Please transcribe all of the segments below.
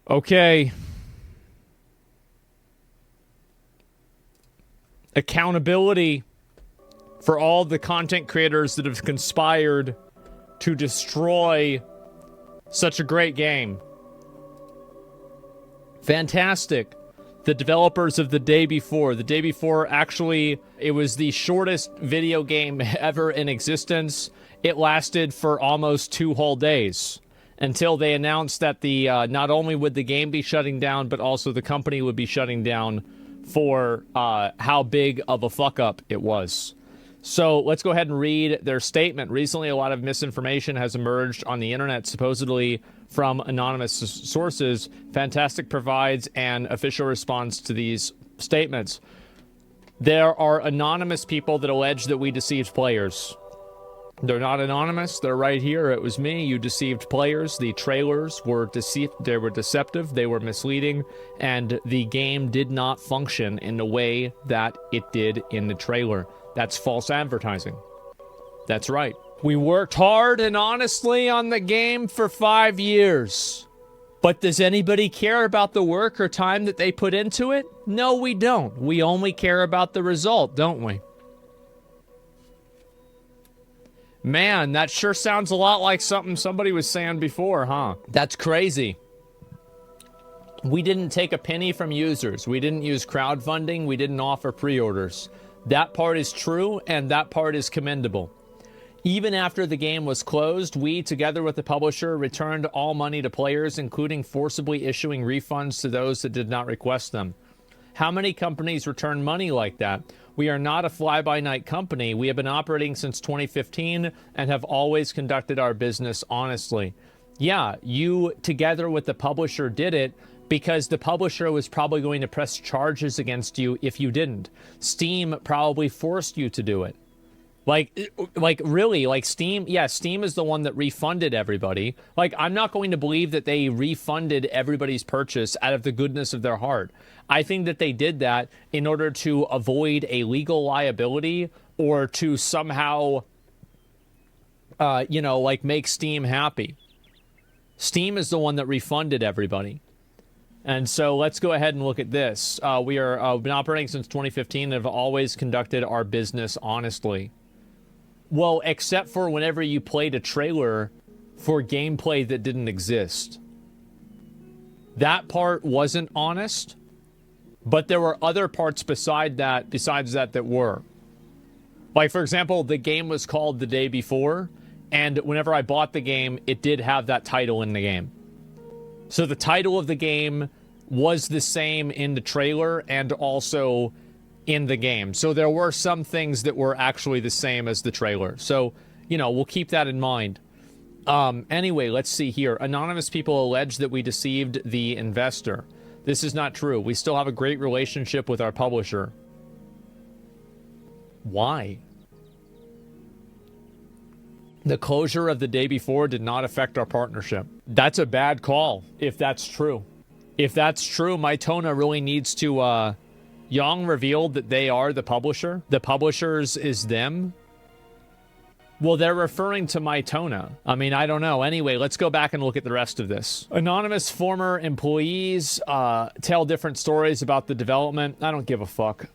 Okay. Accountability for all the content creators that have conspired to destroy such a great game. Fantastic. The developers of The Day Before. The Day Before, actually, it was the shortest video game ever in existence. It lasted for almost 2 whole days until they announced that not only would the game be shutting down, but also the company would be shutting down for how big of a fuck-up it was. So let's go ahead and read their statement. Recently, a lot of misinformation has emerged on the internet, supposedly from anonymous sources. Fantastic provides an official response to these statements. There are anonymous people that allege that we deceived players. They're not anonymous. They're right here. It was me. You deceived players. The trailers were they were deceptive. They were misleading. And the game did not function in the way that it did in the trailer. That's false advertising. That's right. We worked hard and honestly on the game for 5 years. But does anybody care about the work or time that they put into it? No, we don't. We only care about the result, don't we? Man, that sure sounds a lot like something somebody was saying before, huh? That's crazy. We didn't take a penny from users. We didn't use crowdfunding. We didn't offer pre-orders. That part is true, and that part is commendable. Even after the game was closed, we, together with the publisher, returned all money to players, including forcibly issuing refunds to those that did not request them. How many companies return money like that? We are not a fly-by-night company. We have been operating since 2015 and have always conducted our business honestly. Yeah, you, together with the publisher, did it because the publisher was probably going to press charges against you if you didn't. Steam probably forced you to do it. Like Steam, yeah, Steam is the one that refunded everybody. Like, I'm not going to believe that they refunded everybody's purchase out of the goodness of their heart. I think that they did that in order to avoid a legal liability or to somehow, make Steam happy. Steam is the one that refunded everybody. And so let's go ahead and look at this. We are been operating since 2015 and have always conducted our business honestly. Well, except for whenever you played a trailer for gameplay that didn't exist. That part wasn't honest, but there were other parts besides that were. Like, for example, the game was called The Day Before, and whenever I bought the game, it did have that title in the game. So the title of the game was the same in the trailer and also in the game. So there were some things that were actually the same as the trailer. So, we'll keep that in mind. Anyway, let's see here. Anonymous people allege that we deceived the investor. This is not true. We still have a great relationship with our publisher. Why? The closure of The Day Before did not affect our partnership. That's a bad call, if that's true. If that's true, Mytona really needs to, Yang revealed that they are the publisher. The publishers is them. Well, they're referring to Mytona. I mean, I don't know. Anyway, let's go back and look at the rest of this. Anonymous former employees tell different stories about the development. I don't give a fuck.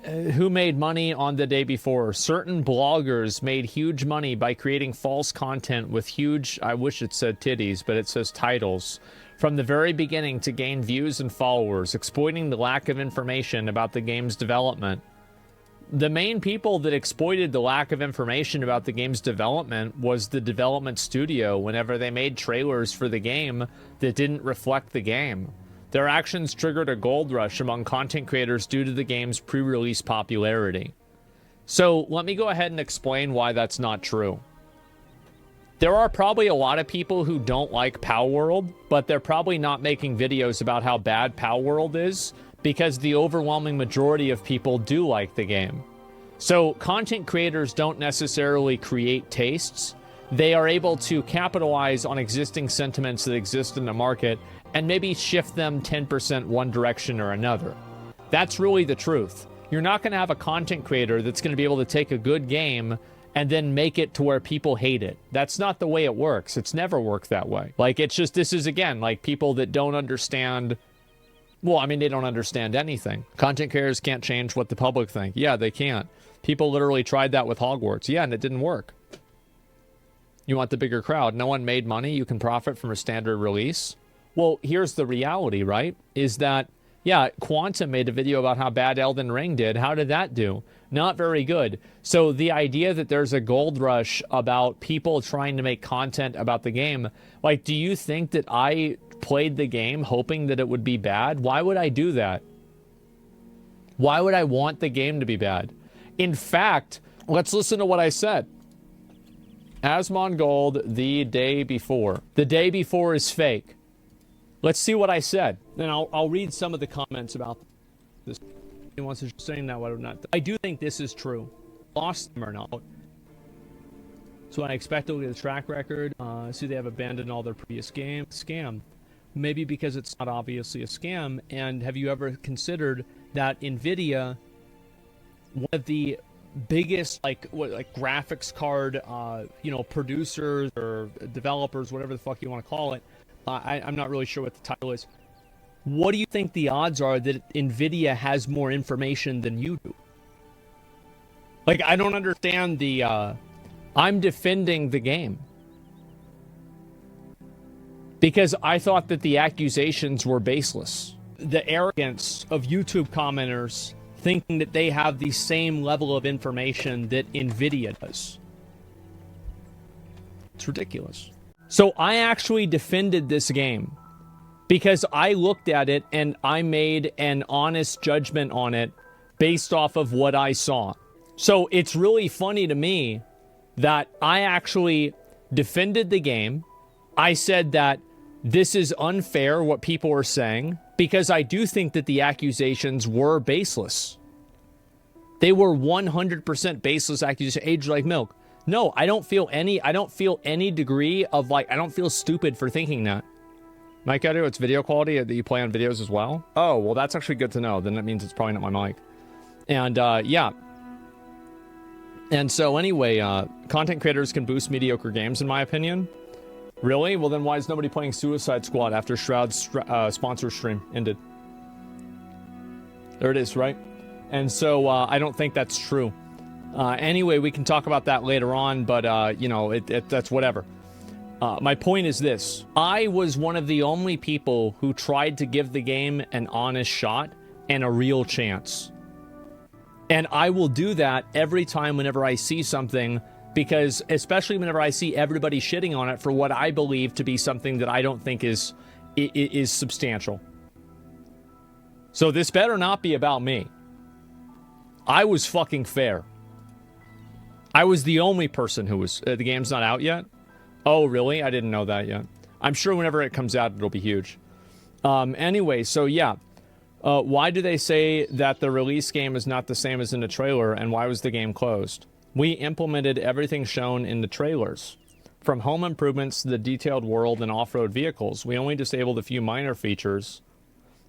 Who made money on The Day Before? Certain bloggers made huge money by creating false content with huge, I wish it said titties, but it says titles, from the very beginning to gain views and followers, exploiting the lack of information about the game's development. The main people that exploited the lack of information about the game's development was the development studio whenever they made trailers for the game that didn't reflect the game. Their actions triggered a gold rush among content creators due to the game's pre-release popularity. So let me go ahead and explain why that's not true. There are probably a lot of people who don't like Palworld, but they're probably not making videos about how bad Palworld is because the overwhelming majority of people do like the game. So content creators don't necessarily create tastes. They are able to capitalize on existing sentiments that exist in the market and maybe shift them 10% one direction or another. That's really the truth. You're not going to have a content creator that's going to be able to take a good game and then make it to where people hate it. That's not the way it works. It's never worked that way. Like, it's just, this is, again, like people that don't understand. Well, I mean, they don't understand anything. Content creators can't change what the public think. Yeah, they can't. People literally tried that with Hogwarts. Yeah, and it didn't work. You want the bigger crowd. No one made money. You can profit from a standard release. Well, here's the reality, right? Is that, yeah, Quantum made a video about how bad Elden Ring did. How did that do? Not very good. So the idea that there's a gold rush about people trying to make content about the game, like, do you think that I played the game hoping that it would be bad? Why would I do that? Why would I want the game to be bad? In fact, let's listen to what I said. Asmongold the day before. The day before is fake. Let's see what I said. Then I'll read some of the comments about this. Anyone saying that, why not? I do think this is true. Lost them or not. So I expect to get a track record. See, they have abandoned all their previous scam. Maybe because it's not obviously a scam. And have you ever considered that NVIDIA, one of the biggest like graphics card producers or developers, whatever the fuck you want to call it, I'm not really sure what the title is. What do you think the odds are that NVIDIA has more information than you do? Like, I don't understand the I'm defending the game because I thought that the accusations were baseless. The arrogance of YouTube commenters thinking that they have the same level of information that NVIDIA does. It's ridiculous. So I actually defended this game because I looked at it and I made an honest judgment on it based off of what I saw. So it's really funny to me that I actually defended the game. I said that this is unfair, what people are saying, because I do think that the accusations were baseless. They were 100% baseless accusations. Aged like milk. No, I don't feel any degree of, like, I don't feel stupid for thinking that. Mic audio, it's video quality that you play on videos as well? Oh, well, that's actually good to know. Then that means it's probably not my mic. And, yeah. And so, anyway, content creators can boost mediocre games, in my opinion. Really? Well, then why is nobody playing Suicide Squad after Shroud's sponsor stream ended? There it is, right? And so, I don't think that's true. Anyway, we can talk about that later on, but, that's whatever. My point is this. I was one of the only people who tried to give the game an honest shot and a real chance. And I will do that every time whenever I see something, because especially whenever I see everybody shitting on it for what I believe to be something that I don't think is substantial. So this better not be about me. I was fucking fair. I was the only person who was... the game's not out yet? Oh, really? I didn't know that yet. I'm sure whenever it comes out, it'll be huge. Anyway, so yeah. Why do they say that the release game is not the same as in the trailer, and why was the game closed? We implemented everything shown in the trailers. From home improvements to the detailed world and off-road vehicles. We only disabled a few minor features,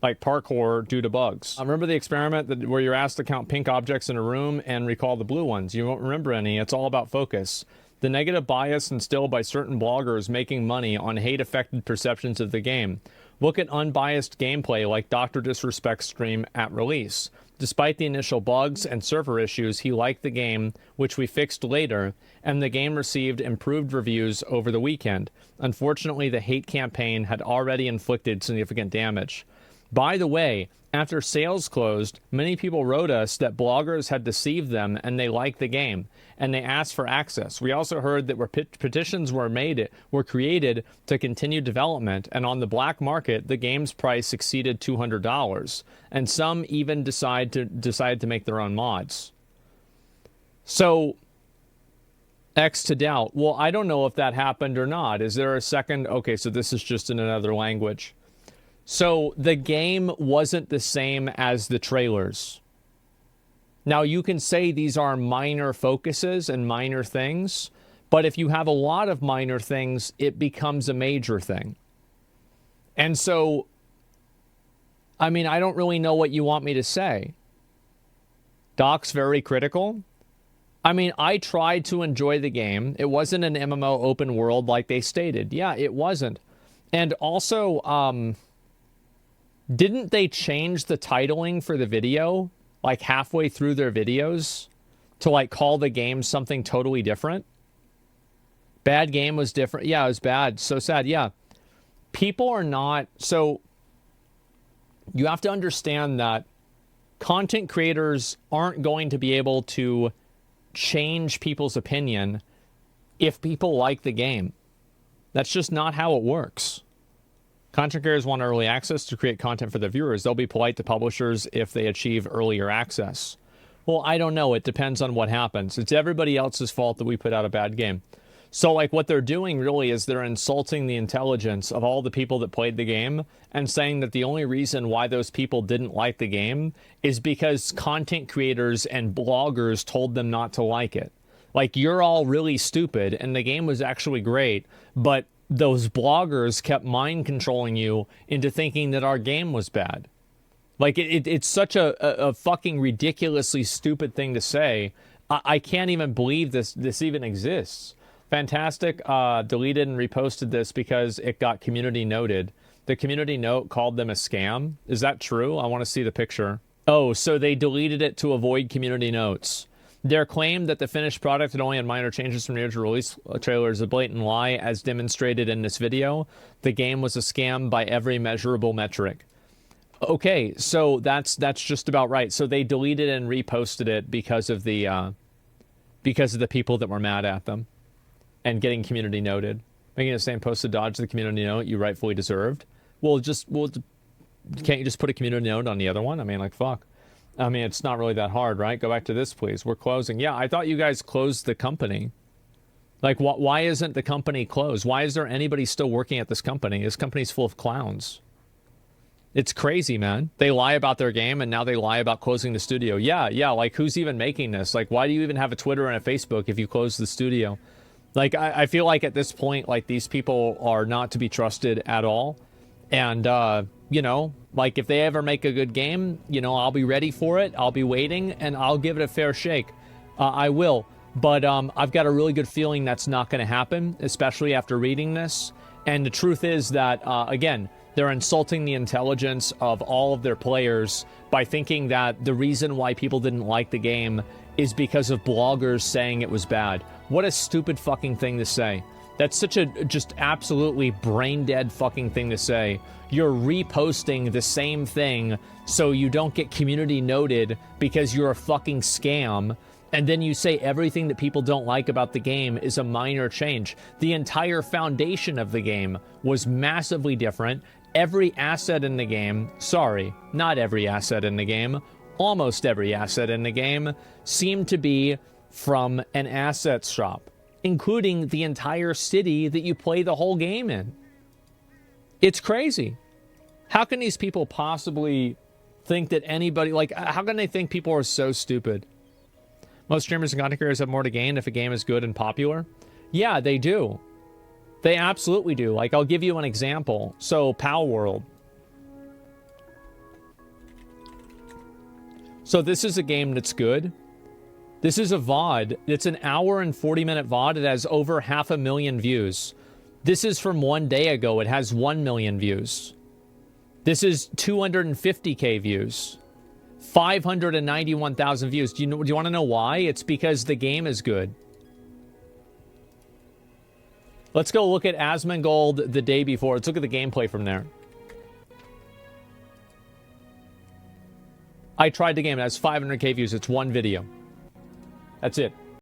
like parkour, due to bugs. Remember the experiment where you're asked to count pink objects in a room and recall the blue ones? You won't remember any. It's all about focus. The negative bias instilled by certain bloggers making money on hate-affected perceptions of the game. Look at unbiased gameplay like Dr. Disrespect's stream at release. Despite the initial bugs and server issues, he liked the game, which we fixed later, and the game received improved reviews over the weekend. Unfortunately, the hate campaign had already inflicted significant damage. By the way, after sales closed, many people wrote us that bloggers had deceived them and they liked the game, and they asked for access. We also heard that petitions were created to continue development, and on the black market, the game's price exceeded $200, and some even decided to make their own mods. So, X to doubt. Well, I don't know if that happened or not. Is there a second? Okay, so this is just in another language. So the game wasn't the same as the trailers. Now, you can say these are minor focuses and minor things, but if you have a lot of minor things, it becomes a major thing. And so, I mean, I don't really know what you want me to say. Doc's very critical. I mean, I tried to enjoy the game. It wasn't an MMO open world like they stated. Yeah, it wasn't. And also, didn't they change the titling for the video, like halfway through their videos, to like call the game something totally different? Bad game was different. Yeah, it was bad. So sad. Yeah. People are not... So you have to understand that content creators aren't going to be able to change people's opinion if people like the game. That's just not how it works. Content creators want early access to create content for their viewers. They'll be polite to publishers if they achieve earlier access. Well, I don't know. It depends on what happens. It's everybody else's fault that we put out a bad game. So, like, what they're doing really is they're insulting the intelligence of all the people that played the game and saying that the only reason why those people didn't like the game is because content creators and bloggers told them not to like it. Like, you're all really stupid, and the game was actually great, but those bloggers kept mind controlling you into thinking that our game was bad. Like, it's such a fucking ridiculously stupid thing to say. I can't even believe this even exists. Fantastic deleted and reposted this because it got community noted. The community note called them a scam. Is that true? I want to see the picture. Oh, so they deleted it to avoid community notes. Their claim that the finished product had only had minor changes from the original release trailer is a blatant lie, as demonstrated in this video. The game was a scam by every measurable metric. Okay, so that's just about right. So they deleted and reposted it because of the people that were mad at them and getting community noted. Making the same post to dodge the community note you rightfully deserved. Well, can't you just put a community note on the other one? I mean, like, fuck. I mean, it's not really that hard, right? Go back to this, please. We're closing. Yeah, I thought you guys closed the company. Like, why isn't the company closed? Why is there anybody still working at this company? This company's full of clowns. It's crazy, man. They lie about their game, and now they lie about closing the studio. Yeah, like, who's even making this? Like, why do you even have a Twitter and a Facebook if you close the studio? Like, I feel like at this point, like, these people are not to be trusted at all. And, you know, like, if they ever make a good game, you know, I'll be ready for it. I'll be waiting, and I'll give it a fair shake. I will. But I've got a really good feeling that's not going to happen, especially after reading this. And the truth is that, again, they're insulting the intelligence of all of their players by thinking that the reason why people didn't like the game is because of bloggers saying it was bad. What a stupid fucking thing to say. That's such a just absolutely brain-dead fucking thing to say. You're reposting the same thing so you don't get community noted because you're a fucking scam, and then you say everything that people don't like about the game is a minor change. The entire foundation of the game was massively different. Every asset in the game, sorry, not every asset in the game, almost every asset in the game seemed to be from an asset shop, including the entire city that you play the whole game in. It's crazy. How can these people possibly think that anybody, like, how can they think people are so stupid? Most streamers and content creators have more to gain if a game is good and popular. Yeah, they do. They absolutely do. Like, I'll give you an example. So, Pal World. So this is a game that's good. This is a VOD. It's an hour and 40-minute VOD. It has over 500,000 views. This is from 1 day ago. It has 1 million views. This is 250k views. 591,000 views. Do you want to know why? It's because the game is good. Let's go look at Asmongold the day before. Let's look at the gameplay from there. I tried the game. It has 500k views. It's one video. That's it.